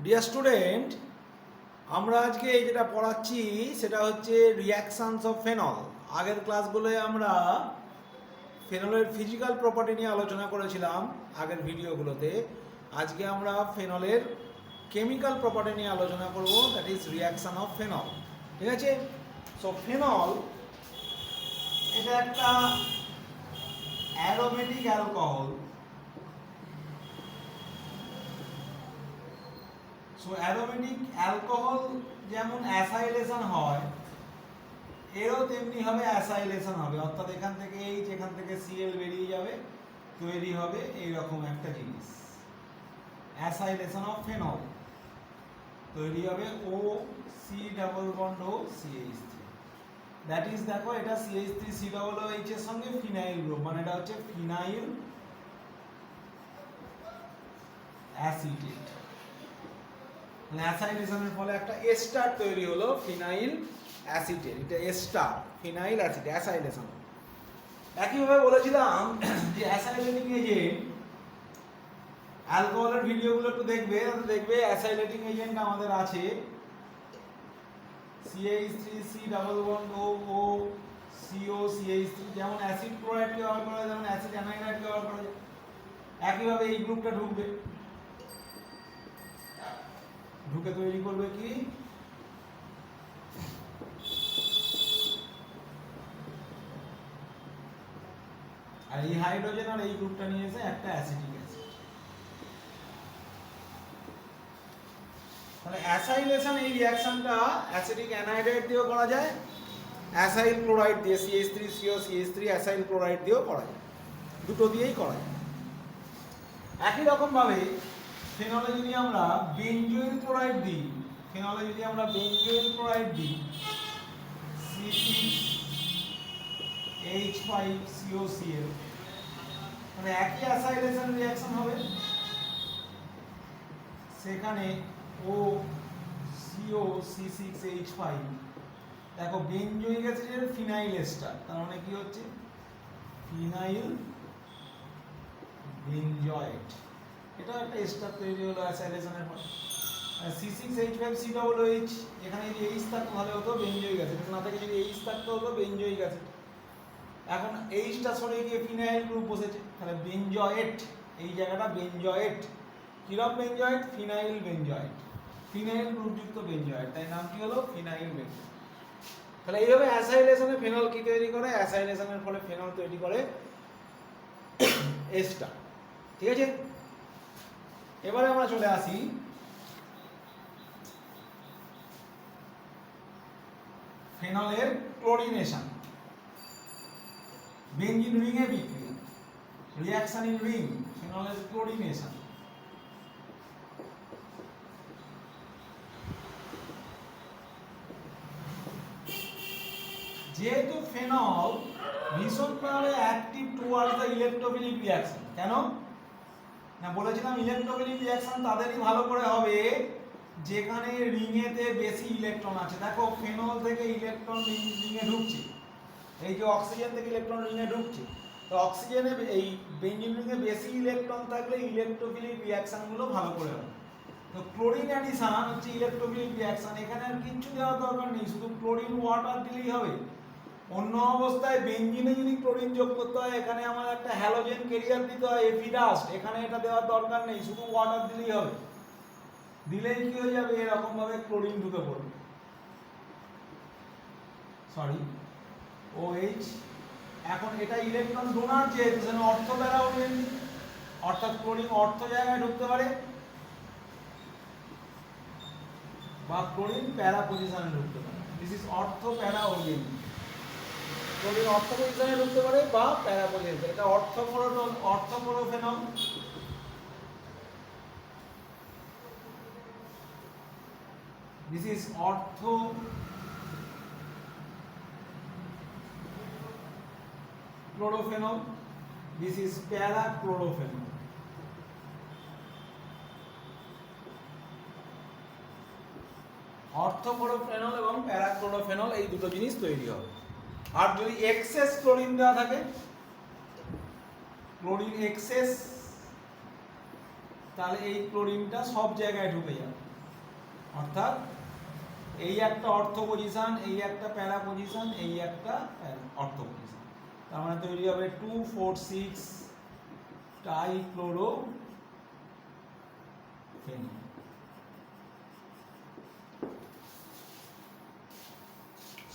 Dear student, আমরা আজকে যেটা পড়াচ্ছি সেটা হচ্ছে রিয়াকশানস অফ ফেনল। আগের ক্লাসগুলোয় আমরা ফেনলের ফিজিক্যাল প্রপার্টি নিয়ে আলোচনা করেছিলাম আগের ভিডিওগুলোতে। আজকে আমরা ফেনলের কেমিক্যাল প্রপার্টি নিয়ে আলোচনা করব, that is reaction of phenol. ঠিক আছে? সো ফেনল এটা একটা aromatic alcohol. So aromatic alcohol যেমন অ্যাসাইলেশন হয়, এরও তেমনি হবে অ্যাসাইলেশন হবে, অর্থাৎ এখান থেকে এখান থেকে সিএল বেরিয়ে যাবে, তৈরি হবে এইরকম একটা জিনিস, অ্যাসাইলেশন অফ ফেনল। তৈরি হবে ও সি ডাবল বন্ড ও CH3, দ্যাট ইজ দেখো এটা CH3 সি ডাবল এইচ এর সঙ্গে ফিনাইল গ্রুপ, মানে এটা হচ্ছে ফিনাইল অ্যাসিটেট। অ্যাসাইলেশনের ফলে একটা এস্টার তৈরি হলো, ফিনাইল অ্যাসিটেট, এটা এস্টার ফিনাইল অ্যাসিড অ্যাসাইলেশন। একইভাবে বলেছিলাম যে অ্যাসাইলেটিং এজেন্ট, অ্যালকোহলের ভিডিওগুলো একটু দেখবে, দেখবে অ্যাসাইলেটিং এজেন্ট আমাদের আছে CH3 সি ডাবল বন্ড ও ও CO CH3, যেমন অ্যাসিড ক্লোরাইড কে ব্যবহার করা যায়, যেমন অ্যাসিড অ্যানাইডাইড কে ব্যবহার করা যায়। একইভাবে এই গ্রুপটা ঢুকবে, ঢুকে তৈরি করবে কি আর এই হাইড্রোজেন আর এই গ্রুপটা নিয়ে এসে একটা অ্যাসিটিক অ্যাসিড। তাহলে অ্যাসাইলেশন এই রিঅ্যাকশনটা অ্যাসিটিক অ্যানাইডাইড দিয়েও করা যায়, অ্যাসাইল ক্লোরাইড দিয়ে CH3CO CH3 অ্যাসাইল ক্লোরাইড দিয়েও করা যায়, দুটো দিয়েই করা যায়। একই রকম ভাবে ফেনলে যদি আমরা বেনজোইল ক্লোরাইড দিই, ফেনলে যদি আমরা বেনজোইল ক্লোরাইড দিই C6H5COCl, মানে একই অ্যাসাইলেশন রিঅ্যাকশন হবে, সেখানে ও CO C6H5, দেখো বেনজোইক অ্যাসিডের ফিনাইল এস্টার, তার মানে কি হচ্ছে ফিনাইল বেনজয়েট, এটা একটা এস্টার তৈরি হলো অ্যাসাইলেশনের পর। C6H5COOH, এখানে যদি H থাকতো তাহলে হতো বেনজোইক অ্যাসিড, না থাকে যদি H থাকতো হতো বেনজোইক অ্যাসিড। এখন Hটা সরে গিয়ে ফিনাইল গ্রুপ বসেছে, তাহলে বেনজয়েট, এই জায়গাটা বেনজয়েট। কিরকম বেনজয়েট? ফিনাইল বেনজয়েট, ফিনাইল গ্রুপযুক্ত বেনজয়েট, তাই নামটি হলো ফিনাইল বেনজয়েট। তাহলে এইভাবে অ্যাসাইলেশনে ফেনল কি তৈরি করে? অ্যাসাইলেশনের ফলে ফেনল তৈরি করে এস্টার। ঠিক আছে? এবারে আমরা চলে আসি ফেনলের ক্লোরিনেশন, বেঞ্জিন রিং এ বিক্রিয়া, রিঅ্যাকশন ইন রিং, ফেনলের ক্লোরিনেশন। যেহেতু ফেনল ভীষণভাবে active towards the electrophilic reaction, কেন না বলেছিলাম ইলেকট্রোফিলিক রিঅ্যাকশন তাদেরই ভালো করে হবে যেখানে রিংয়েতে বেশি ইলেকট্রন আছে। দেখো ফেনল থেকে ইলেকট্রন রিংয়ে ঢুকছে, এই যে অক্সিজেন থেকে ইলেকট্রন রিংয়ে ঢুকছে, তো অক্সিজেনে এই বেঞ্জিন রিংয়ে বেশি ইলেকট্রন থাকলে ইলেকট্রোফিলিক রিঅ্যাকশনগুলো ভালো করে হবে। তো ক্লোরিন অ্যাডিশন হচ্ছে ইলেকট্রোফিলিক রিঅ্যাকশন, এখানে আর কিচ্ছু দেওয়ার দরকার নেই, শুধু ক্লোরিন ওয়াটার দিলেই হবে। অন্য অবস্থায় বেঞ্জিনে যদি ক্লোরিন যোগ করতে হয়, এখানে আমার একটা হ্যালোজেন ক্যারিয়ার দিতে হয় এফিডাস্ট, এখানে এটা দেওয়ার দরকার নেই, শুধু ওয়াটার দিলেই হবে। দিলেই কি হয়ে যাবে? এরকম ভাবে ক্লোরিন ঢুকে পড়বে, সরি OH। এখন এটা ইলেকট্রন ডোনার, যেহেতু সেখানে অর্থ প্যারা ওরিয়েন্ট, অর্থাৎ ক্লোরিন অর্থ জায়গায় ঢুকতে পারে বা ক্লোরিন প্যারা পজিশনে ঢুকতে পারে, দিস ইজ অর্থ প্যারা ওরিয়েন্ট। ক্লোরিন অর্থ পজিশনে ঢুকতে পারে বা প্যারা পজিশনে, এটা orthochlorophenol. This is orthochlorophenol, this is parachlorophenol. Orthochlorophenol এবং প্যারাক্লোরোফেনল এই দুটো জিনিস তৈরি হবে। আর যদি এক্সেস ক্লোরিন দেওয়া থাকে, ক্লোরিন এক্সেস তাহলে এই ক্লোরিনটা সব জায়গায় ঢুকে যাবে, অর্থাৎ এই একটা অর্থ পজিশন, এই একটা প্যারা পজিশন, এই একটা অর্থ পজিশন, তার মানে তৈরি হবে 2,4,6 ট্রাইক্লোরোফেনল।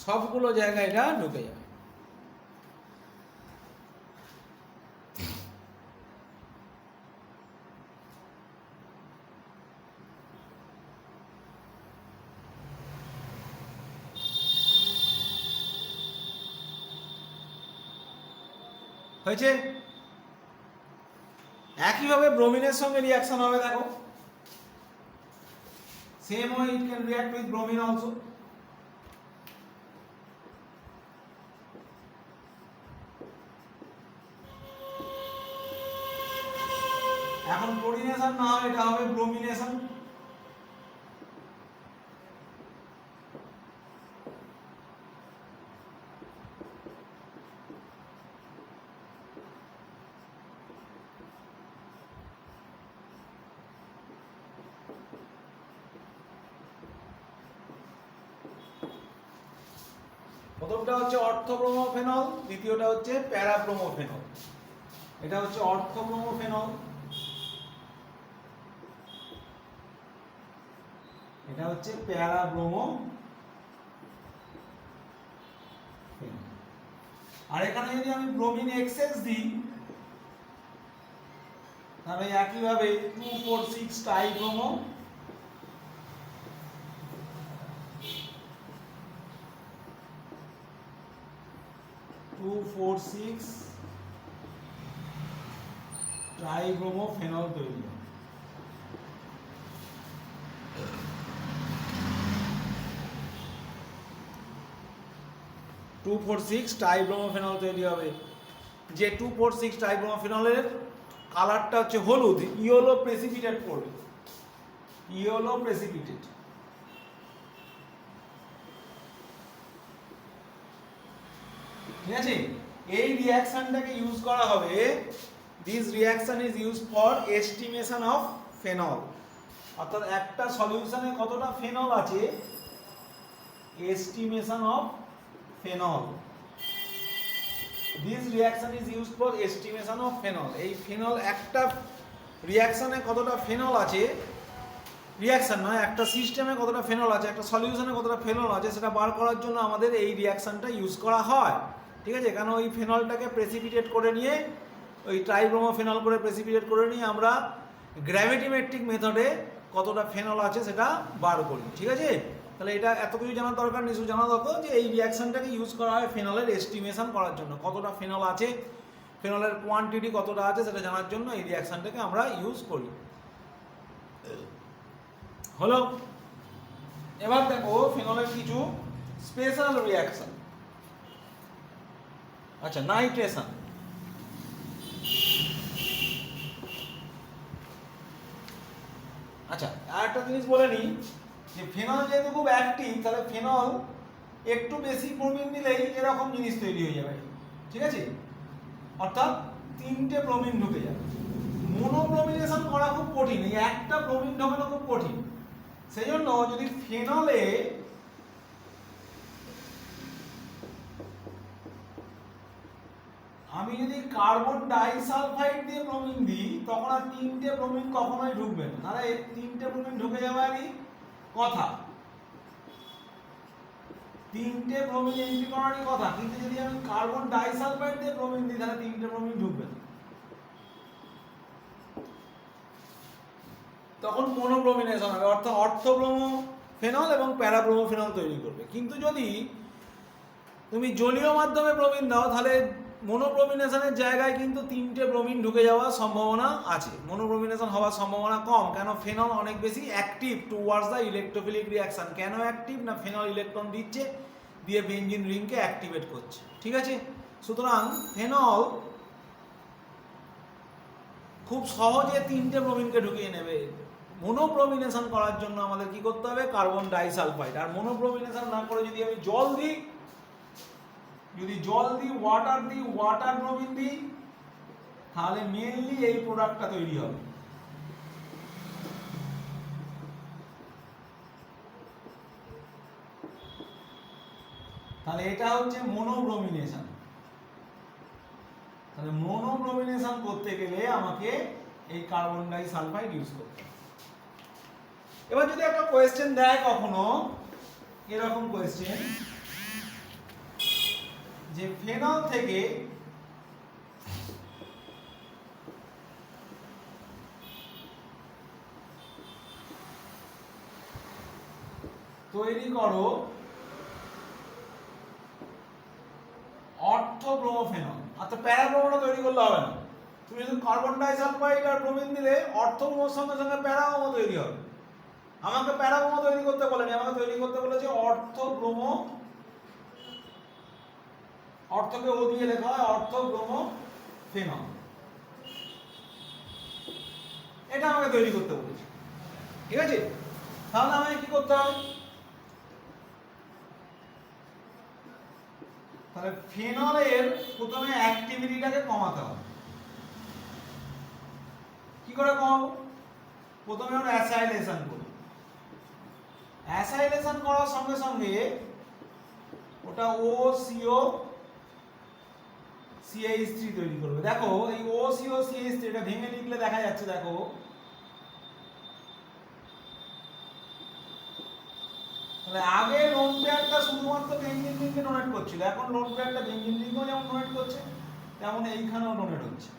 সবগুলো জায়গায় এটা ঢুকে যাবে। হয়েছে? একইভাবে ব্রোমিনের সঙ্গে রিয়াকশন হবে, দেখো same way it can react with bromine also. এখন ক্লোরিনেশন না হয়, এটা হবে ব্রোমিনেশন। প্রথমটা হচ্ছে অর্থব্রোমোফেনল, দ্বিতীয়টা হচ্ছে প্যারাব্রোমোফেনল। এটা হচ্ছে অর্থব্রোমোফেনল, এটা হচ্ছে প্যারাব্রোমোফেনল। আর এখানে যদি আমি ব্রোমিন এক্সেস দিই, তাহলে একইভাবে 2,4,6 ট্রাইব্রোমো, 2,4,6 ট্রাইব্রোমোফেনল তৈরি হবে। ট্রাইব্রোমোফেনল তৈরি হবে। যে 2,4,6 ট্রাইব্রোমোফেনলের কালারটা হচ্ছে হলুদ, ইয়েলো প্রেসিপিটেট করবে, ইয়েলো প্রেসিপিটেট। ঠিক আছে? এই রিঅ্যাকশনটাকে ইউজ করা হবে, this reaction is use for estimation of phenol, অর্থাৎ একটা সলিউশনে কতটা ফেনল আছে, estimation of phenol. This reaction is use for estimation of phenol. এই ফেনল একটা রিঅ্যাকশনে কতটা ফেনল আছে, রিঅ্যাকশন নয়, একটা সিস্টেমে কতটা ফেনল আছে, একটা সলিউশনে কতটা ফেনল আছে, সেটা বার করার জন্য আমাদের এই রিঅ্যাকশনটা ইউজ করা হয়। ঠিক আছে? কারণ ওই ফেনলটাকে প্রেসিপিটেট করে নিয়ে, ওই ট্রাইব্রোমোফেনল করে প্রেসিপিটেট করে নিয়ে আমরা গ্র্যাভিটিমেট্রিক মেথডে কতটা ফেনল আছে সেটা বার করি। ঠিক আছে? তাহলে এটা এত কিছু জানার দরকার নেই, শুধু জানা দরকার যে এই রিঅ্যাকশনটাকে ইউজ করা হয় ফেনলের এস্টিমেশন করার জন্য, কতটা ফেনল আছে, ফেনলের কোয়ান্টিটি কতটা আছে সেটা জানার জন্য এই রিঅ্যাকশনটাকে আমরা ইউজ করি। হলো? এবার দেখো ফেনলের কিছু স্পেশাল রিঅ্যাকশন। আচ্ছা, নাইট্রেশন। আচ্ছা, আর একটা জিনিস বলে নিই, যে ফেনল যেহেতু খুব অ্যাক্টিভ, তাহলে ফেনল একটু বেশি ব্রোমিন দিলেই এরকম জিনিস তৈরি হয়ে যাবে। ঠিক আছে? অর্থাৎ 3টে ব্রোমিন ঢুকে যাবে। মোনোব্রোমিনেশন করা খুব কঠিন, এই একটা ব্রোমিন ঢোকানো খুব কঠিন। সেই জন্য যদি ফেনলে আমি যদি কার্বন ডাইসালফাইড দিয়ে ব্রোমিন দিই, তখন আর 3টে ব্রোমিন কখনোই ঢুকবে না, তাহলে 3টে ব্রোমিন ঢুকে যাওয়ারই কথা, 3টে ব্রোমিন এন্ট্রি করারই কথা। কিন্তু যদি আমি কার্বন ডাইসালফাইড দিয়ে ব্রোমিন দিই, তাহলে 3টে ব্রোমিন ঢুকবে না, তখন মোনোব্রোমিনেশন হবে, অর্থাৎ অর্থব্রোমোফেনল এবং প্যারাব্রোমোফেনল তৈরি করবে। কিন্তু যদি তুমি জলীয় মাধ্যমে ব্রোমিন দাও, তাহলে মোনোব্রোমিনেশনের জায়গায় কিন্তু 3টে ব্রোমিন ঢুকে যাওয়ার সম্ভাবনা আছে, মোনোব্রোমিনেশন হওয়ার সম্ভাবনা কম। কেন? ফেনল অনেক বেশি active towards the electrophilic reaction. কেন অ্যাক্টিভ? না, ফেনল ইলেকট্রন দিচ্ছে, দিয়ে বেনজিন রিংকে অ্যাক্টিভেট করছে। ঠিক আছে? সুতরাং ফেনল খুব সহজে 3টে ব্রোমিনকে ঢুকিয়ে নেবে। মোনোব্রোমিনেশন করার জন্য আমাদের কি করতে হবে? Carbon disulphide. আর মোনোব্রোমিনেশন না করে যদি আমি জল দিই, ওয়াটার ব্রোমিন দিই, তাহলে মেনলি এই প্রোডাক্টটা তৈরি হবে। তাহলে এটা হচ্ছে মনোব্রোমিনেশন। তাহলে মনোব্রোমিনেশন করতে গেলে আমাকে এই কার্বন ডাই সালফাইড ইউজ করতে হবে। এবার যদি একটা কোয়েশ্চেন দেয় কখনো এরকম কোয়েশ্চেন যে ফেনল থেকে তৈরি করো অর্থোব্রোমোফেনল। আচ্ছা, প্যারাব্রোমোটা তৈরি করলে হবে না, তুমি যদি কার্বন ডাই সালফাইড আর ব্রোমিন দিলে অর্থোব্রোমোর সঙ্গে সঙ্গে প্যারাব্রোমো তৈরি হবে। আমাকে প্যারাব্রোমো তৈরি করতে বলেনি, আমাকে তৈরি করতে বলেছে অর্থোব্রোমো। অর্থকে ও দিয়ে লেখা হয় অর্থোব্রোমোফেনল, এটা আমাকে তৈরি করতে বলেছে। ঠিক আছে, তাহলে আমাকে কি করতে হবে? তাহলে ফেনলের প্রথমে অ্যাক্টিভিটিটাকে কমাতে হবে। কি করে কমাবো? প্রথমে আমরা অ্যাসাইলেশন করি। অ্যাসাইলেশন করার সঙ্গে সঙ্গে ওটা OCO CH3 তৈরি করবে। দেখো এই OCO CH3 এটা ভেঙে লিখলে দেখা যাচ্ছে, দেখো তাহলে আগে লোন পেয়ারটা শুধুমাত্র বেঞ্জিন রিংকে ডোনেট করছিল, এখন লোন পেয়ারটা বেঞ্জিন রিংকেও যেমন ডোনেট করছে তেমন এইখানেও ডোনেট হচ্ছে।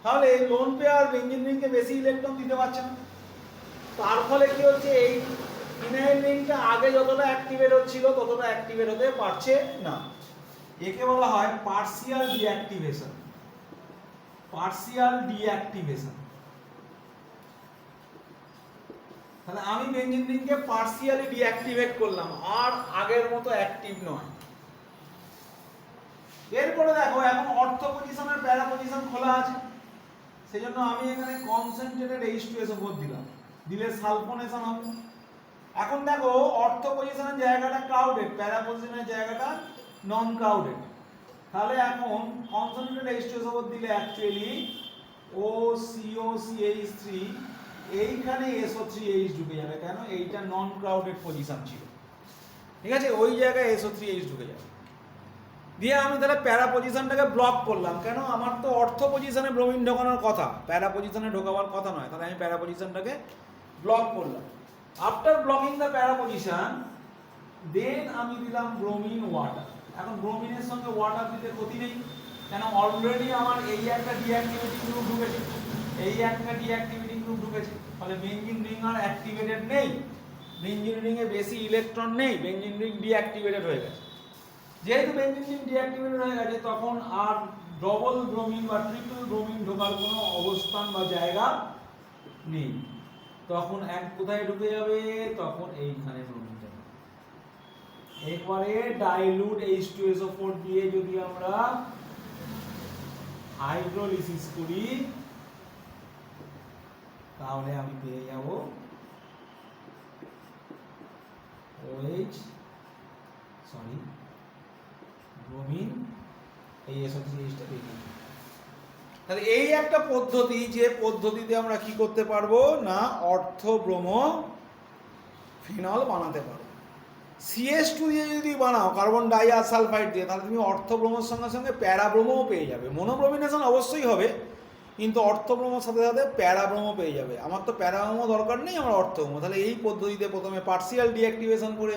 তাহলে এই লোন পেয়ার বেঞ্জিন রিংকে বেশি ইলেকট্রন দিতে পারছে না, তার ফলে কি হচ্ছে, এই ফিনাইল রিংটা আগে যতটা অ্যাক্টিভেট হচ্ছিল ততটা অ্যাক্টিভেট হতে পারছে না। একে বলা হয় পার্সিয়াল ডিঅ্যাক্টিভেশন। Partial deactivation. তাহলে আমি বেঞ্জিন রিংকে পার্সিয়ালি ডিঅ্যাক্টিভেট করলাম, আর আগের মতো অ্যাক্টিভ নয়। এরপরে দেখো এখন অর্থ পজিশনের প্যারা পজিশন খোলা আছে, সেজন্য আমি এখানে কনসেন্ট্রেটেড H2SO4 দিলাম, দিলে সালফোনেশন হবে। এখন দেখো অর্থ পজিশনের জায়গাটা ক্রাউডেড, প্যারা পজিশনের জায়গাটা নন ক্রাউডেড। তাহলে এখন কনসেন্ট্রেটেড H2SO4 দিলে অ্যাকচুয়ালি OCOCH3 এইখানে SO3H ঢুকে যাবে। কেন? এইটা নন ক্রাউডেড পজিশন ছিল, ঠিক আছে, ওই জায়গায় SO3H ঢুকে যাবে। দিয়ে আমি তাহলে প্যারা পজিশনটাকে ব্লক করলাম। কেন? আমার তো অর্থ পজিশনে ব্রোমিন ঢোকানোর কথা, প্যারা পজিশনে ঢোকাবার কথা নয়, তাহলে আমি প্যারা পজিশনটাকে ব্লক করলাম। After blocking the para position then আমি দিলাম ব্রোমিন ওয়াটার। এখন ব্রোমিনের সঙ্গে ওয়াটার দিতে ক্ষতি নেই, কেন অলরেডি আমার এই একটা ডিঅ্যাক্টিভেটিং গ্রুপ ঢুকেছে, এই একটা ডিঅ্যাক্টিভেটিং গ্রুপ ঢুকেছে, ফলে বেঞ্জিন রিং আর অ্যাক্টিভেটেড নেই, বেঞ্জিন রিংয়ে বেশি ইলেকট্রন নেই, বেঞ্জিন রিং ডিঅ্যাক্টিভেটেড হয়ে গেছে। যেহেতু বেঞ্জিন রিং ডিঅ্যাক্টিভেটেড হয়ে গেছে তখন আর ডবল ব্রোমিন বা ট্রিপল ব্রোমিন ঢোকার কোনো অবস্থান বা জায়গা নেই। তখন এক কোথায় ঢুকে যাবে? তখন এইখানে ব্রোমিন যাবে। এরপরে ডাইলুট H2SO4 দিয়ে যদি আমরা হাইড্রোলিসিস করি তাহলে আমি পেয়ে যাব ব্রোমিন, এই SO3Hটা পেয়ে যাব। তাহলে এই একটা পদ্ধতি, যে পদ্ধতিতে আমরা কি করতে পারবো না অর্থব্রোমো ফিনল বানাতে পারবো। CH2 দিয়ে যদি বানাও কার্বন ডাই আর সালফাইড দিয়ে, তাহলে তুমি অর্থব্রোমোর সঙ্গে সঙ্গে প্যারাব্রোমোও পেয়ে যাবে। মনোব্রোমিনেশন অবশ্যই হবে, কিন্তু অর্থব্রোমোর সাথে সাথে প্যারাব্রোমো পেয়ে যাবে। আমার তো প্যারাব্রোমো দরকার নেই, আমার অর্থব্রোমো। তাহলে এই পদ্ধতিতে প্রথমে পার্সিয়াল ডিঅ্যাক্টিভেশন করে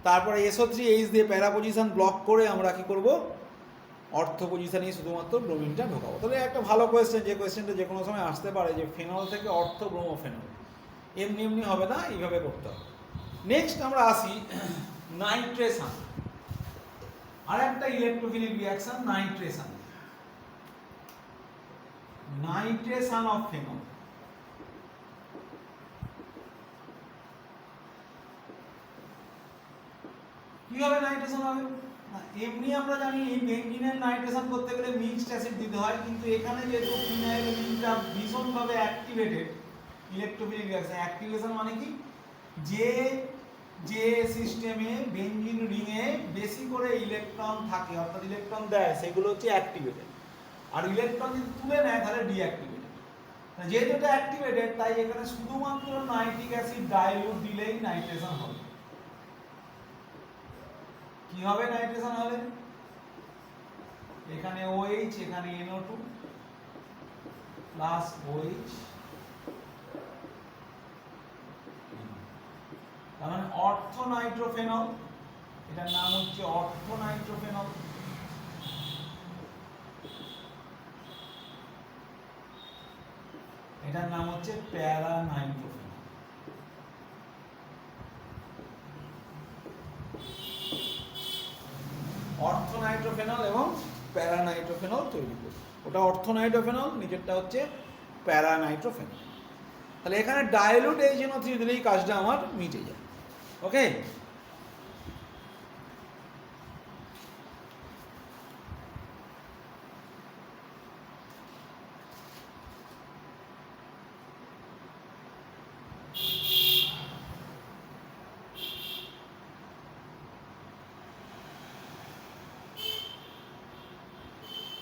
তারপরে SO3H দিয়ে প্যারা পজিশন ব্লক করে আমরা কি করব, অর্থ পজিশনেই শুধুমাত্র ব্রোমিনটা ঢোকাবো। তাহলে একটা ভালো কোয়েশ্চেন, যে কোয়েশ্চেনটা যে কোনো সময় আসতে পারে, যে ফেনল থেকে অর্থব্রোমোফেনল, এমনি এমনি হবে না, এইভাবে করতে হবে। নেক্সট আমরা আসি নাইট্রেশন, আর একটা electrophilic reaction nitration. Nitration of phenol. কিভাবে নাইট্রেশন হবে? এমনি আমরা জানি বেঞ্জিনের নাইট্রেশন করতে গেলে মিক্সড অ্যাসিড দিতে হয়, কিন্তু এখানে যেহেতু ফিনাইল রিংটা ভীষণভাবে অ্যাক্টিভেটেড, ইলেকট্রোফিলিক রিঅ্যাকশন, অ্যাক্টিভেশন মানে কি, যে সিস্টেমে বেঞ্জিন রিংয়ে বেশি করে ইলেকট্রন থাকে অর্থাৎ ইলেকট্রন দেয় সেগুলো হচ্ছে অ্যাক্টিভেটেড, আর ইলেকট্রন যদি তুলে নেয় তাহলে ডিঅ্যাক্টিভেটেড। যেহেতু এটা অ্যাক্টিভেটেড তাই এখানে শুধুমাত্র নাইট্রিক অ্যাসিড ডাইলুট দিলেই নাইট্রেশন হবে। কি হবে নাইট্রেশন হলে? এখানে OH, এখানে NO2 প্লাস OH, তার মানে অর্থো নাইট্রোফেনল, এটার নাম হচ্ছে অর্থো নাইট্রোফেনল। এটার নাম হচ্ছে প্যারা নাইট্রোফেনল। অর্থো নাইট্রোফেনল এবং প্যারা নাইট্রোফেনল তৈরি করবে। ওটা অর্থো নাইট্রোফেনল, নিচেরটা হচ্ছে প্যারা নাইট্রোফেনল। তাহলে এখানে ডাইলুট HNO3 দিলেই কাজটা আমার মিটে যায়। ওকে,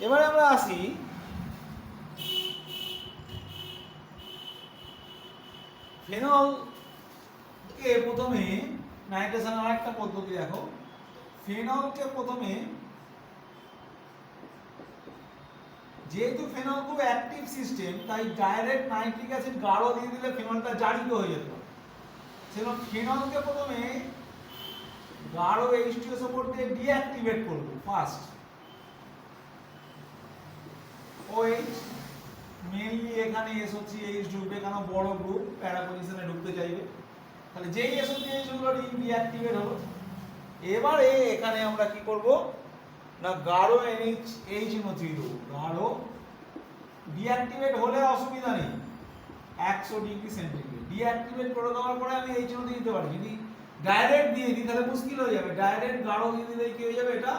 এবারে আমরা আসি ফেনলকে প্রথমে নাইট্রেশনের আরেকটা পদ্ধতি দেখো। ফেনলকে প্রথমে, যেহেতু ফেনল খুব অ্যাক্টিভ সিস্টেম, তাই ডাইরেক্ট নাইট্রিক অ্যাসিড গাঢ় দিয়ে দিলে ফেনলটা জারিত হয়ে যেত। সেজন্য ফেনলকে প্রথমে গাঢ় H2SO4 দিয়ে ডিঅ্যাক্টিভেট করবো ফার্স্ট। OH মেইনলি এখানে SO3H ঢুকবে, কারণ বড় গ্রুপ প্যারা পজিশনে ঢুকতে চাইবে। তাহলে যেই SO3H গুলো ডিঅ্যাক্টিভেট হলো, এবারে এখানে আমরা কি করব না গাঢ় HNO3 দেবো। গাঢ় ডিঅ্যাক্টিভেট হলে অসুবিধা নেই, 100 ডিগ্রি সেন্টিগ্রেড ডিঅ্যাক্টিভেট করে দেওয়ার পরে আমি HNO3 দিতে পারি। যদি ডাইরেক্ট দিয়ে দিই তাহলে মুশকিল হয়ে যাবে। ডাইরেক্ট গাঢ় দিয়ে দিলে কি হয়ে যাবে, এটা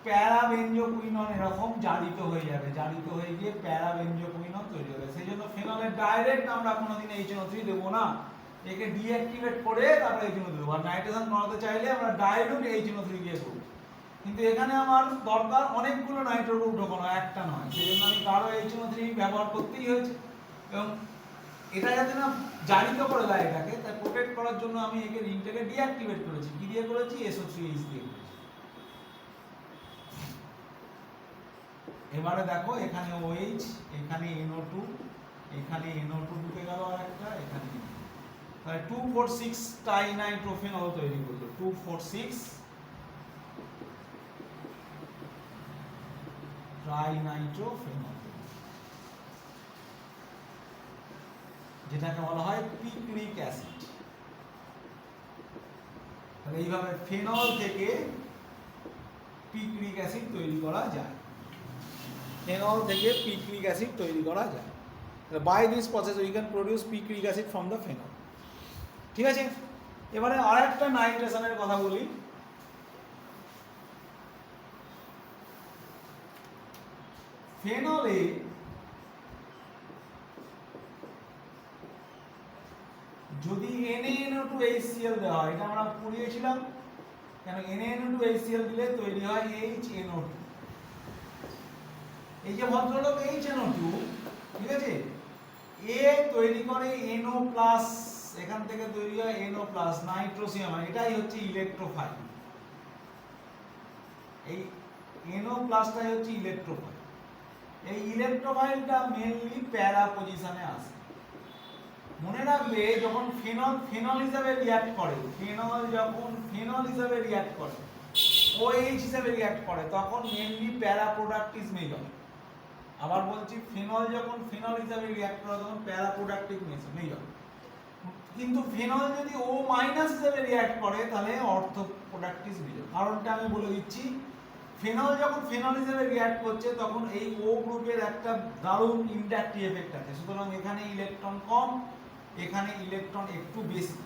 প্যারাবেঞ্জোকুইনন এরকম জারিত হয়ে যাবে, জারিত হয়ে গিয়ে প্যারাবেঞ্জোকুইনন তৈরি হবে। সেই জন্য ফেনলের ডাইরেক্ট আমরা কোনোদিন HNO3 দেবো না, একে ডিঅ্যাক্টিভেট করে তারপরে HNO3 দেবো। আর নাইট্রেশন বানাতে চাইলে আমরা ডাইলুট HNO3 দিয়ে করব। কিন্তু এখানে আমার দরকার অনেকগুলো নাইট্রো গ্রুপ ঢোকানো, একটা নয়। সেই জন্য আমি গাঢ় HNO3 ব্যবহার করতেই হয়েছে। এবং এটা যাতে না জারিত করে দেয় এটাকে, তাই প্রোটেক্ট করার জন্য আমি একে রিংটাকে ডিঅ্যাক্টিভেট করেছি। কি দিয়ে করেছি? SO3H দিয়ে করেছি। এবারে দেখো এখানে OH, এখানে NO2, এখানে NO2 ঢুকে গেল আরেকটা, এখানে তাহলে 2,4,6 টাইনাইট্রোফেনল তৈরি করলো। 2,4,6 ট্রাইনাইট্রোফেনল, যেটাকে বলা হয় পিকরিক অ্যাসিড। তাহলে এইভাবে ফেনল থেকে পিকরিক অ্যাসিড তৈরি করা যায়। ফেনল থেকে পিকরিক অ্যাসিড তৈরি করা যায়। By this process we can produce picric acid from the phenol. ঠিক আছে, এবারে আরেকটা নাইট্রেশনের কথা বলি। ফেনলে যদি NaNO2HCl দেওয়া হয়, এটা আমরা পড়িয়েছিলাম, কেন NaNO2HCl দিলে তৈরি হয় HNO2। এই যে ভদ্রলোক HNO2, ঠিক আছে, এ তৈরি করে NO+, এখান থেকে তৈরি হয় NO+, নাইট্রোসিয়াম, এটাই হচ্ছে ইলেকট্রোফাইল। এই NO+টাই হচ্ছে ইলেকট্রোফাইল। এই ইলেকট্রোফাইলটা মেইনলি প্যারা পজিশনে আসে। মনে রাখবে, যখন ফেনল ফেনল হিসাবে রিঅ্যাক্ট করে, ফেনল যখন ফেনল হিসাবে রিঅ্যাক্ট করে, OH হিসাবে রিঅ্যাক্ট করে, তখন মেইনলি প্যারা প্রোডাক্ট ইজ মেড। আবার বলছি, ফেনল যখন ফেনল হিসাবে রিঅ্যাক্ট করে তখন প্যারা প্রোডাক্ট ইজ মেড। কিন্তু ফেনল যদি O- হিসাবে রিঅ্যাক্ট করে তাহলে অর্থো প্রোডাক্ট ইজ মেড। কারণটা আমি বলে দিচ্ছি, ফেনল যখন ফেনল হিসেবে রিঅ্যাক্ট করছে তখন এই O গ্রুপের একটা দারুণ ইন্ডাকটিভ এফেক্ট আছে। সুতরাং এখানে ইলেকট্রন কম, এখানে ইলেকট্রন একটু বেশি।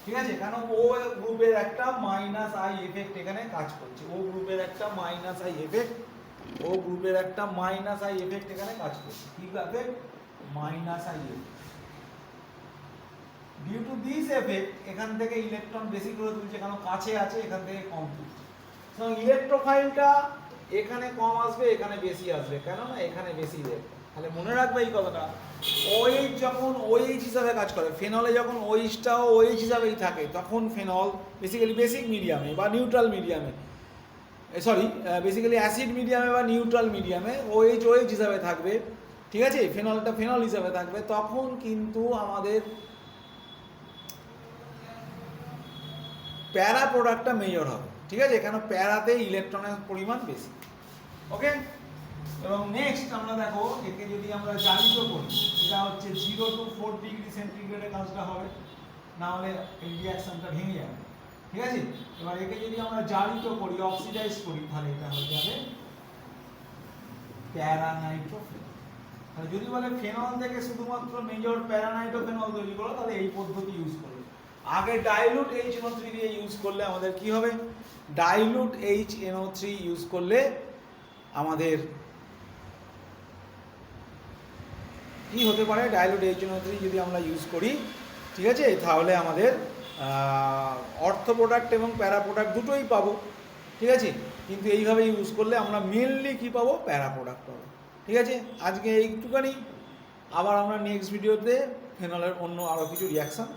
ঠিক আছে, কারণ O গ্রুপের একটা -I এফেক্ট এখানে কাজ করছে। O গ্রুপের একটা -I এফেক্ট, O গ্রুপের একটা -I এফেক্ট এখানে কাজ করছে। কি effect? -I effect. Due to this effect এখান থেকে ইলেকট্রন বেশি করে তুলছে, কারণ কাছে আছে, এখান থেকে কম তুলছে। তো ইলেকট্রোফাইলটা এখানে কম আসবে, এখানে বেশি আসবে, কেন না এখানে বেশি দেবে। তাহলে মনে রাখবে এই কথাটা, OH যখন OH হিসাবে কাজ করে, ফেনলে যখন OH-টাও OH হিসাবেই থাকে, তখন ফেনল বেসিক্যালি বেসিক মিডিয়ামে বা নিউট্রাল মিডিয়ামে, বেসিক্যালি অ্যাসিড মিডিয়ামে বা নিউট্রাল মিডিয়ামে OH হিসাবে থাকবে, ঠিক আছে, ফেনলটা ফেনল হিসাবে থাকবে, তখন কিন্তু আমাদের প্যারা প্রোডাক্টটা মেজর হবে, ঠিক আছে, এখানে প্যারাতে ইলেকট্রনের পরিমাণ বেশি। ওকে, এবং নেক্সট আমরা দেখো একে যদি আমরা জালিত করি, এটা হচ্ছে 0 to 4 ডিগ্রি সেন্টিগ্রেডে কাজটা হবে, না হলে এই রিঅ্যাকশনটা ভেঙে যাবে, ঠিক আছে। এবার একে যদি আমরা জালিত করি, অক্সিডাইজ করি, তাহলে এটা হয়ে যাবে প্যারানাইট্রোফেনল। তাহলে যদি বলে ফেনল থেকে শুধুমাত্র মেজর প্যারানাইট্রোফেনল তৈরি করো, তাহলে এই পদ্ধতি ইউজ করবে। আগে ডাইলুট HNO3 দিয়ে ইউজ করলে আমাদের কি হবে, ডাইলুট HNO3 ইউজ করলে আমাদের কি হতে পারে, ডাইলুট HNO3 যদি আমরা ইউজ করি, ঠিক আছে, তাহলে আমাদের অর্থ প্রোডাক্ট এবং প্যারা প্রোডাক্ট দুটোই পাবো, ঠিক আছে। কিন্তু এইভাবে ইউজ করলে আমরা মেনলি কি পাবো, প্যারা প্রোডাক্ট পাবো, ঠিক আছে। আজকে এইটুখানি, আবার আমরা নেক্সট ভিডিওতে ফেনলের অন্য আরও কিছু রিয়াকশান